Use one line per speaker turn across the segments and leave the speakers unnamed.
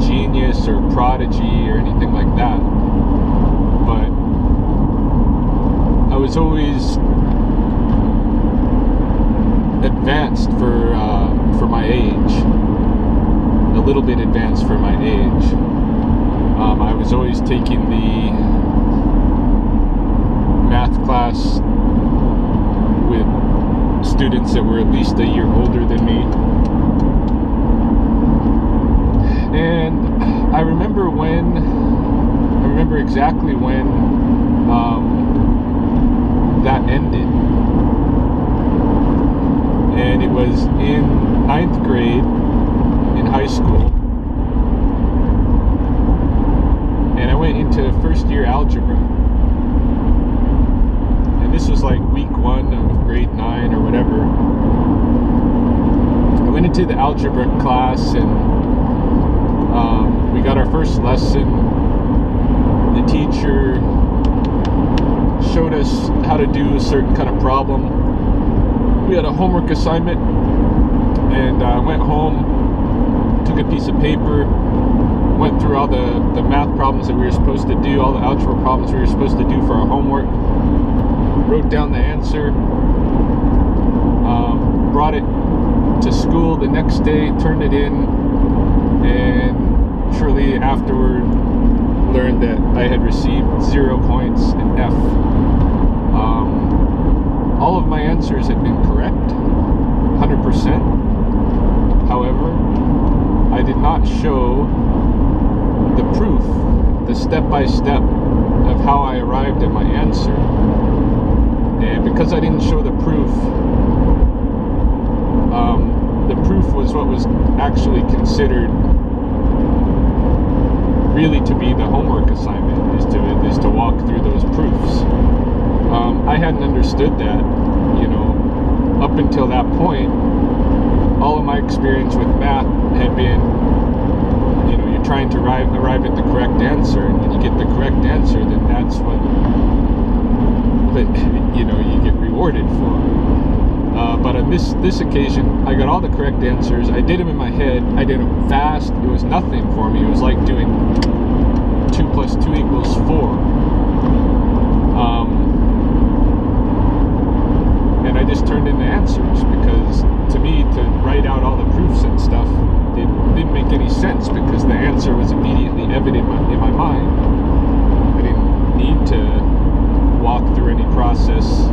genius or prodigy or anything like that, but I was always advanced for my age, a little bit advanced for my age. I was always taking the math class with students that were at least a year older than me. And I remember exactly when that ended. And it was in 9th grade in high school. And I went into first year algebra. And this was like week 1 of grade 9 or whatever. I went into the algebra class, and we got our first lesson. The teacher showed us how to do a certain kind of problem. We had a homework assignment, and I went home, took a piece of paper, went through all the math problems that we were supposed to do, all the algebra problems we were supposed to do for our homework, wrote down the answer, brought it to school the next day, turned it in, and shortly afterward learned that I had received 0 points and F. All of my answers had been correct, 100%. However, I did not show the proof, the step-by-step of how I arrived at my answer. And because I didn't show the proof was what was actually considered really to be the homework assignment, is to walk through those proofs. I hadn't understood that, you know, up until that point. All of my experience with math had been, you know, you're trying to arrive at the correct answer, and when you get the correct answer, then that's what, you know, you get rewarded for. But on this occasion, I got all the correct answers. I did them in my head. I did them fast. It was nothing for me. It was like doing 2 + 2 = 4. And I just turned in the answers, because to me, to write out all the proofs and stuff, it didn't make any sense, because the answer was immediately evident in my mind. I didn't need to walk through any process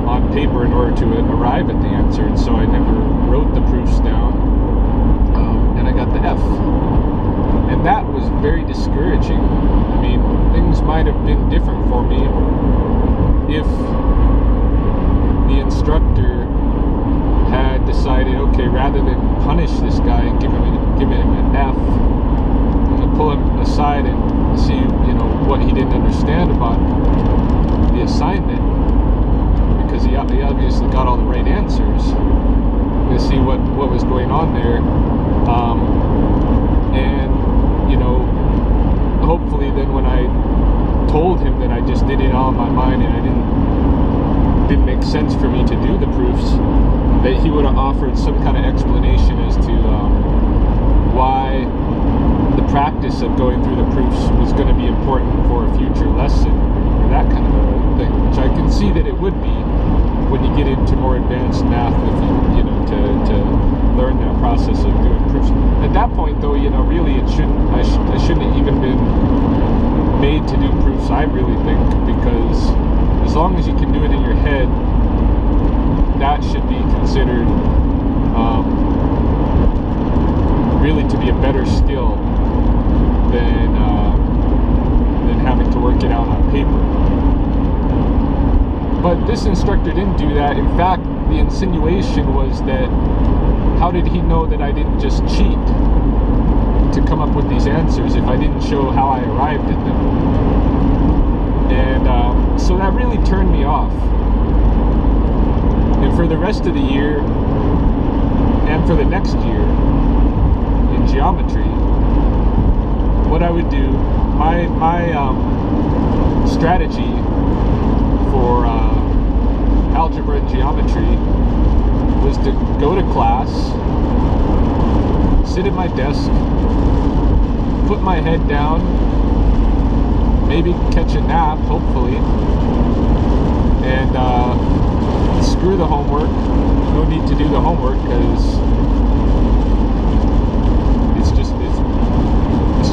on paper in order to arrive at the answer, and so I never wrote the proofs down, and I got the F. And that was very discouraging. I mean, things might have been different for me if the instructor had decided, okay, rather than punish this guy and give him an F, I'm gonna pull him aside and see, you know, what he didn't understand about the assignment, because he obviously got all the right answers. I'm gonna see what was going on there, and you know, hopefully then when I told him that I just did it all in my mind and it didn't make sense for me to do the proofs, that he would have offered some kind of explanation as to why the practice of going through the proofs was going to be important for a future lesson, or that kind of a thing, which I can see that it would be when you get into more advanced math, if you know, to learn that process of doing proofs. At that point, though, you know, really I shouldn't have even been made to do proofs, I really think, because as long as you can do it in your head, that should be considered really to be a better skill than having to work it out on paper. But this instructor didn't do that. In fact, the insinuation was that, how did he know that I didn't just cheat to come up with these answers if I didn't show how I arrived at them? And so that really turned me off. And for the rest of the year, and for the next year in geometry, what I would do, my strategy for algebra and geometry was to go to class, sit at my desk, put my head down, maybe catch a nap, hopefully, and screw the homework. No need to do the homework because it's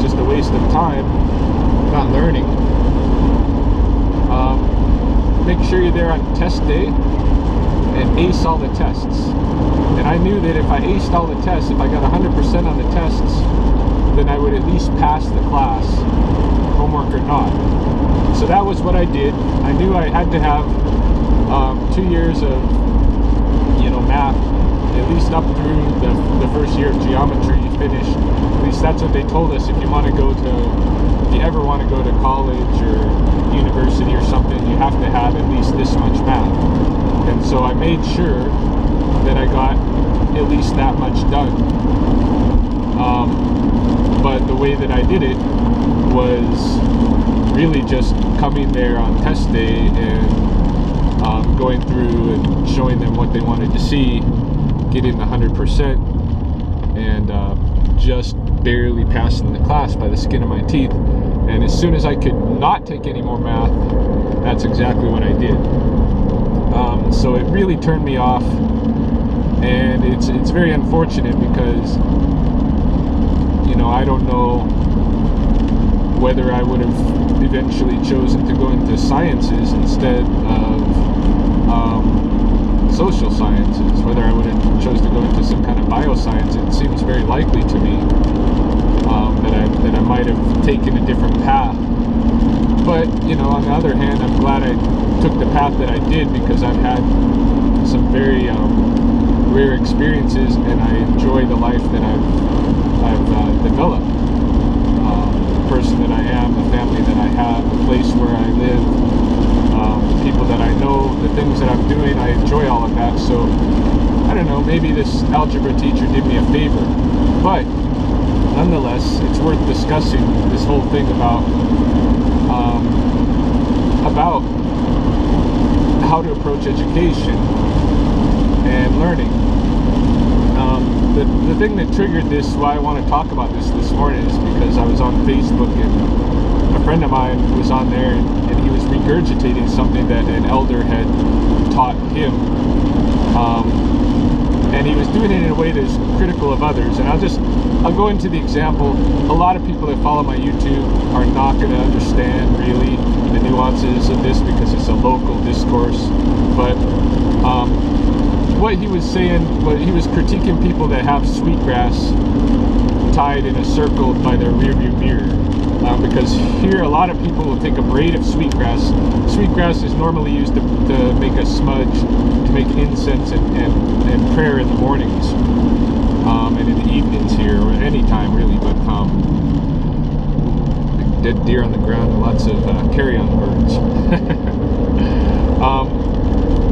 just a waste of time, not learning. Make sure you're there on test day and ace all the tests. And I knew that if I aced all the tests, if I got 100% on the tests, then I would at least pass the class, homework or not. So that was what I did. I knew I had to have 2 years of, math, at least up through the first year of geometry finished. At least that's what they told us. If you ever want to go to college or university or something, you have to have at least this much math. And so I made sure that I got at least that much done. But the way that I did it was really just coming there on test day and going through and showing them what they wanted to see, getting the 100%, and just barely passing the class by the skin of my teeth. And as soon as I could not take any more math, that's exactly what I did. So it really turned me off, and it's very unfortunate because I don't know whether I would have eventually chosen to go into sciences instead of social sciences, whether I would have chosen to go into some kind of bioscience. It seems very likely to me that I might have taken a different path. But on the other hand, I'm glad I took the path that I did, because I've had some very rare experiences, and I enjoy the life that I've developed. The person that I am, the family that I have, the place where I live, the people that I know, the things that I'm doing, I enjoy all of that. So I don't know, maybe this algebra teacher did me a favor, but nonetheless, it's worth discussing this whole thing about how to approach education and learning. The thing that triggered this, why I want to talk about this morning, is because I was on Facebook and a friend of mine was on there, and he was regurgitating something that an elder had taught him, and he was doing it in a way that's critical of others. And I'll go into the example. A lot of people that follow my YouTube are not going to understand really the nuances of this because it's a local discourse, but what he was saying, he was critiquing people that have sweetgrass tied in a circle by their rearview mirror. Because here a lot of people will take a braid of sweetgrass. Sweetgrass is normally used to make a smudge, to make incense and prayer in the mornings, and in the evenings here, or any time really. But dead deer on the ground and lots of carrion birds.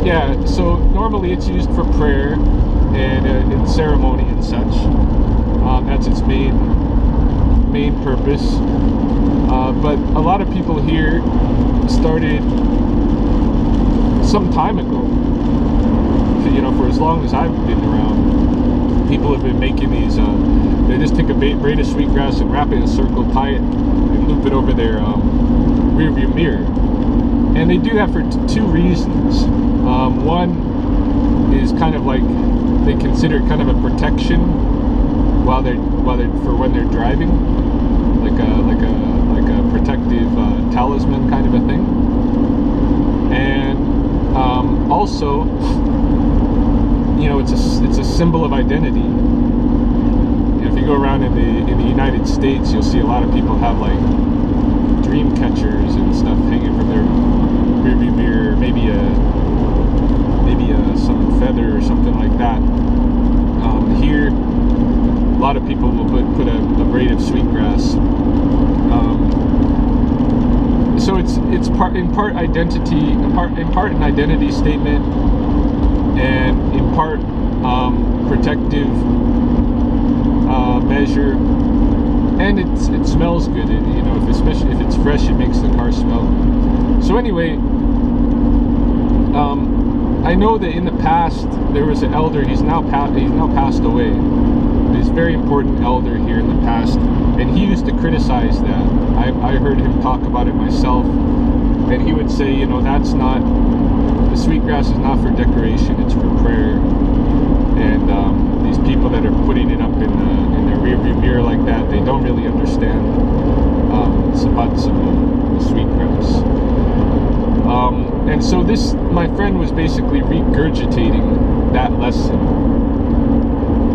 Yeah, so normally it's used for prayer and in ceremony and such. That's its main purpose. But a lot of people here started some time ago, for as long as I've been around, people have been making these, they just take a braid of sweetgrass and wrap it in a circle, tie it, and loop it over their rear view mirror. And they do that for two reasons. One is kind of like, they consider it kind of a protection when they're driving, like a protective talisman kind of a thing. And also, it's a symbol of identity. If you go around in the United States, you'll see a lot of people have like dream catchers and stuff hanging from their rearview mirror, maybe some feather or something like that. Here, a lot of people will put a braid of sweetgrass. So it's in part identity, in part an identity statement, and in part protective measure. And it smells good. Especially if it's fresh, it makes the car smell. So anyway, I know that in the past there was an elder. He's now passed away. this very important elder here in the past, and he used to criticize that. I heard him talk about it myself, and he would say, you know, that's not, the sweetgrass is not for decoration, it's for prayer. And these people that are putting it up in their rearview mirror like that, they don't really understand sabats of the sweetgrass. And so this, my friend was basically regurgitating that lesson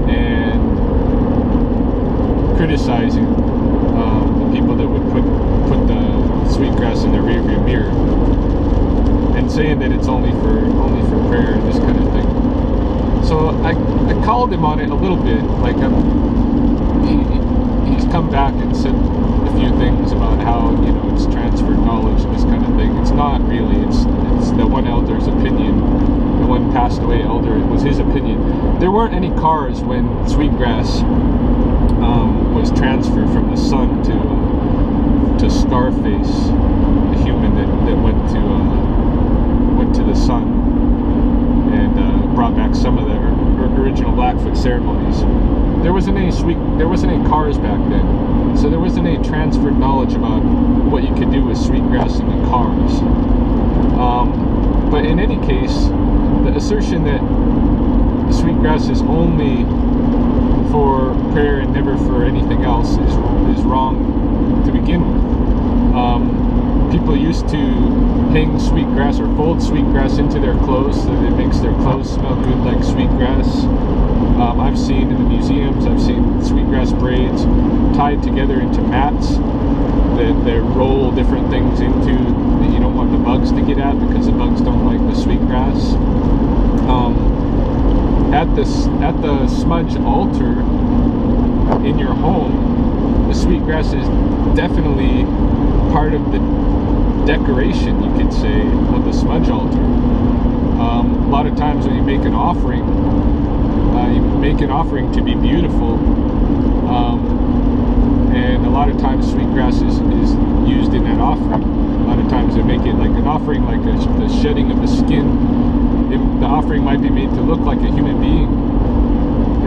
and criticizing the people that would put the sweetgrass in their rearview mirror, and saying that it's only for prayer and this kind of thing. So I called him on it a little bit. Like he's come back and said a few things about how, you know, it's transferred knowledge and this kind of thing. It's not really. It's the one elder's opinion. The one passed away elder, it was his opinion. There weren't any cars when sweetgrass was transferred from the sun to Scarface, the human that went to the sun and brought back some of the original Blackfoot ceremonies. There wasn't any cars back then, so there wasn't any transferred knowledge about what you could do with sweetgrass in the cars. But in any case, the assertion that the sweetgrass is only for prayer and never for anything else is wrong to begin with. People used to hang sweetgrass or fold sweetgrass into their clothes so that it makes their clothes smell good like sweetgrass. I've seen in the museums, I've seen sweetgrass braids tied together into mats that they roll different things into that you don't want the bugs to get at, because the bugs don't like the sweetgrass. At the smudge altar in your home, the sweetgrass is definitely part of the decoration, you could say, of the smudge altar. A lot of times when you make an offering to be beautiful, and a lot of times sweetgrass is used in that offering. A lot of times they make it like an offering, like the shedding of the skin. The offering might be made to look like a human being,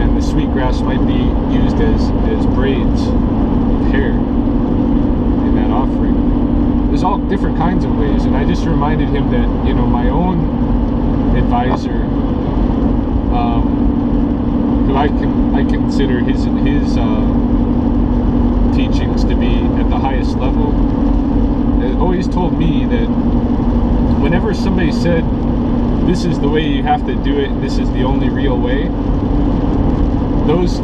and the sweetgrass might be used as braids of hair in that offering. There's all different kinds of ways, and I just reminded him that, you know, my own advisor, who I consider his teachings to be at the highest level, always told me that whenever somebody said, this is the way you have to do it, and this is the only real way, those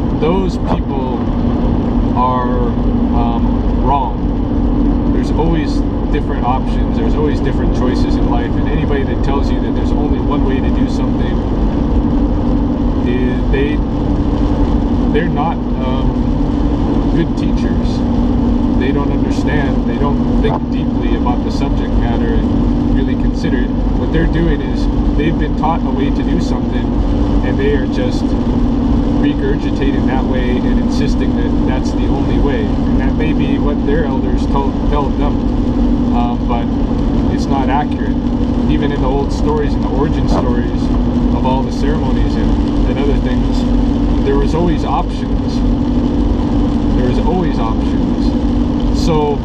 people are wrong. There's always different options, there's always different choices in life, and anybody that tells you that there's only one way to do something, they're not good teachers. They don't understand, they don't think deeply about the subject matter and really consider it. What they're doing is they've been taught a way to do something, and they are just regurgitating that way and insisting that that's the only way. And that may be what their elders told them, but it's not accurate. Even in the old stories and the origin stories of all the ceremonies and other things, there was always options. There was always options. So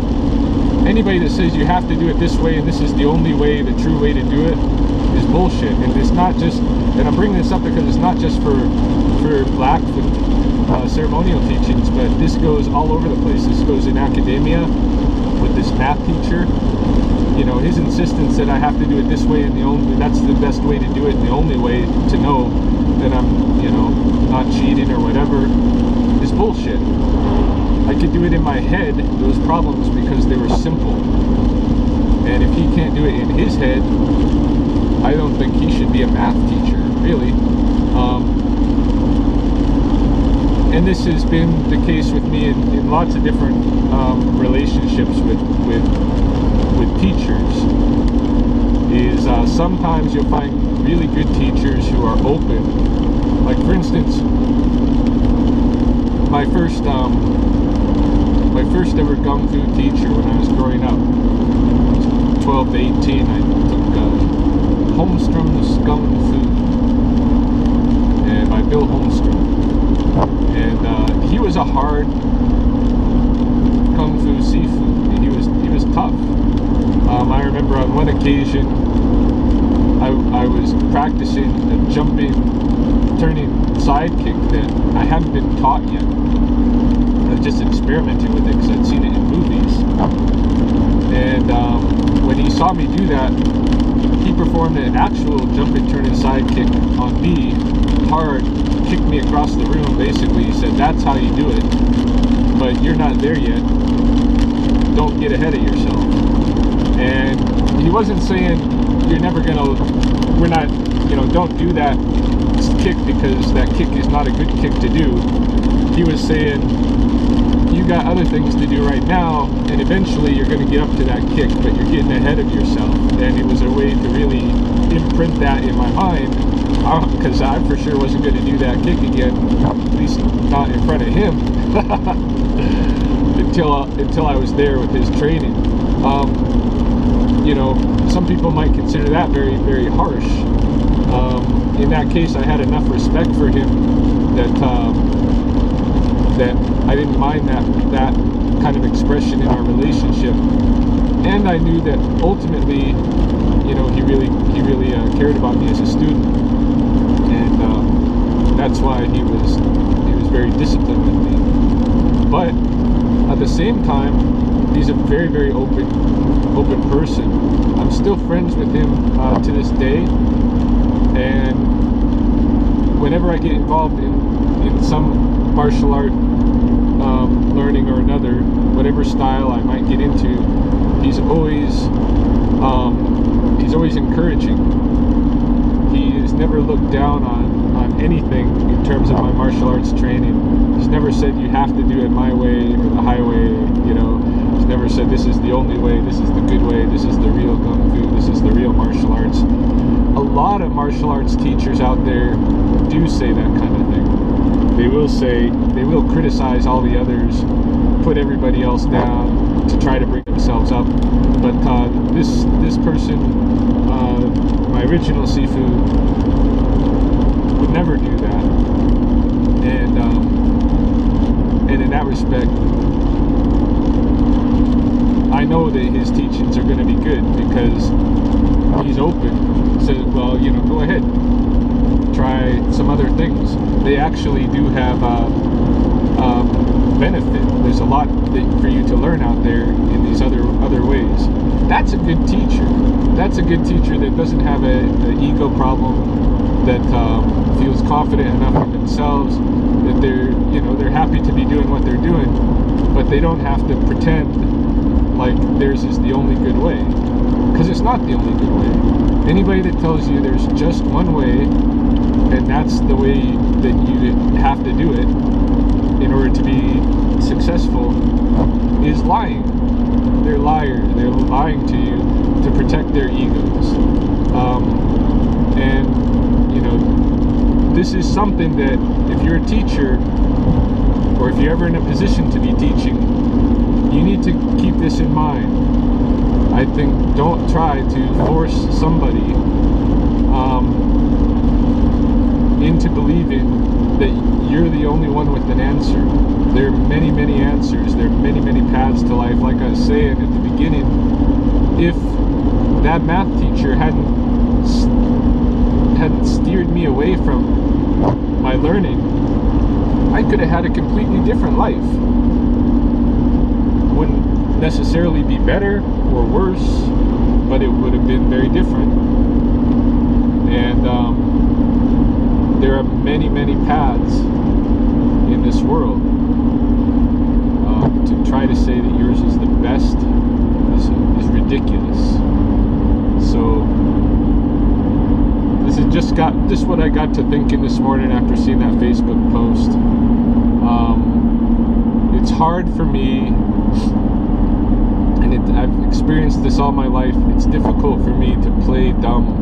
anybody that says you have to do it this way and this is the only way, the true way to do it, is bullshit. And it's not just, and I'm bringing this up because it's not just for Blackfoot ceremonial teachings, but this goes all over the place. This goes in academia with this math teacher. You know, his insistence that I have to do it this way and that's the best way to do it and the only way to know that I'm, you know, not cheating or whatever, is bullshit. I could do it in my head, those problems, because they were simple. And if he can't do it in his head, I don't think he should be a math teacher, really. And this has been the case with me in lots of different relationships with teachers. Is sometimes you'll find really good teachers who are open. Like, for instance, my first ever Gung Fu teacher when I was growing up, 12 to 18, I took Holmstrom's Gung Fu, and by Bill Holmstrom. And he was a hard kung fu sifu. He was tough. I remember on one occasion I was practicing a jumping, turning side kick that I hadn't been taught yet. I was just experimenting with it because I'd seen it in movies. And when he saw me do that, he performed an actual jumping, turning side kick on me, hard, kicked me across the room. Basically, he said, "That's how you do it, but you're not there yet. Don't get ahead of yourself." And he wasn't saying you're never gonna, we're not, you know, don't do that kick because that kick is not a good kick to do. He was saying, you got other things to do right now, and eventually you're going to get up to that kick, but you're getting ahead of yourself. And it was a way to really imprint that in my mind, because I for sure wasn't going to do that kick again, at least not in front of him, until I was there with his training. You know, some people might consider that very, very harsh. In that case, I had enough respect for him that that I didn't mind that kind of expression in our relationship, and I knew that ultimately, you know, he really cared about me as a student, and that's why he was very disciplined with me. But at the same time, he's a very, very open person. I'm still friends with him to this day, and whenever I get involved in some martial art learning or another, whatever style I might get into, he's always encouraging. He has never looked down on anything in terms of my martial arts training. He's never said you have to do it my way or the highway, you know. He's never said this is the only way, this is the good way, this is the real kung fu, this is the real martial arts. A lot of martial arts teachers out there do say that kind of thing. They will criticize all the others, put everybody else down to try to bring themselves up. But this person, my original Sifu, would never do that. And in that respect, I know that his teachings are going to be good because he's open. He said, well, you know, go ahead, try some other things. They actually do have benefit. There's a lot for you to learn out there in these other ways. That's a good teacher. That's a good teacher that doesn't have an ego problem, that feels confident enough in themselves, that they're happy to be doing what they're doing, but they don't have to pretend like theirs is the only good way, because it's not the only good way. Anybody that tells you there's just one way and that's the way that you have to do it in order to be successful is lying. They're liars. They're lying to you to protect their egos. And you know, this is something that if you're a teacher, or if you're ever in a position to be teaching, you need to keep this in mind. I think don't try to force somebody into believing that you're the only one with an answer. There are many, many answers. There are many, many paths to life. Like I was saying at the beginning, if that math teacher hadn't steered me away from my learning, I could have had a completely different life. Wouldn't necessarily be better or worse, but it would have been very different. And there are many, many paths in this world. To try to say that yours is the best is ridiculous. So this is just what I got to thinking this morning after seeing that Facebook post. It's hard for me, and I've experienced this all my life. It's difficult for me to play dumb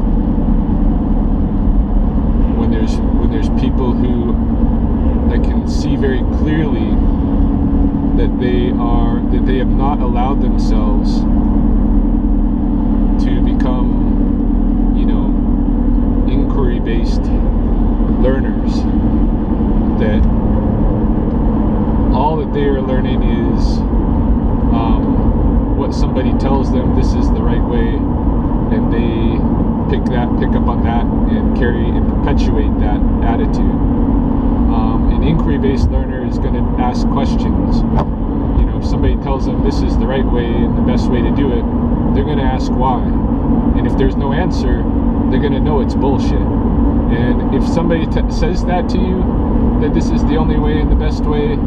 when there's people who I can see very clearly that they have not allowed themselves to become, you know, inquiry-based learners, that pick up on that and carry and perpetuate that attitude. An inquiry-based learner is going to ask questions. You know, if somebody tells them this is the right way and the best way to do it, they're going to ask why. And if there's no answer, they're going to know it's bullshit. And if somebody says that to you, that this is the only way and the best way,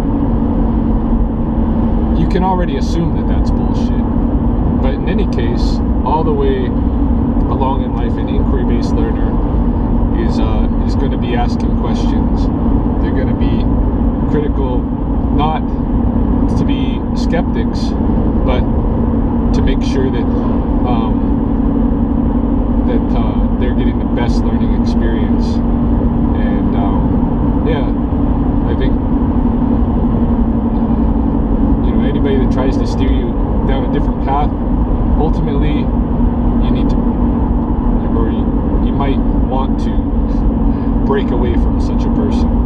you can already assume that that's bullshit. But in any case, all the way along in life, an inquiry-based learner is going to be asking questions. They're going to be critical, not to be skeptics, but to make sure that they're getting the best learning experience. And yeah, I think anybody that tries to steer you down a different path, ultimately you need to, or you might want to break away from such a person.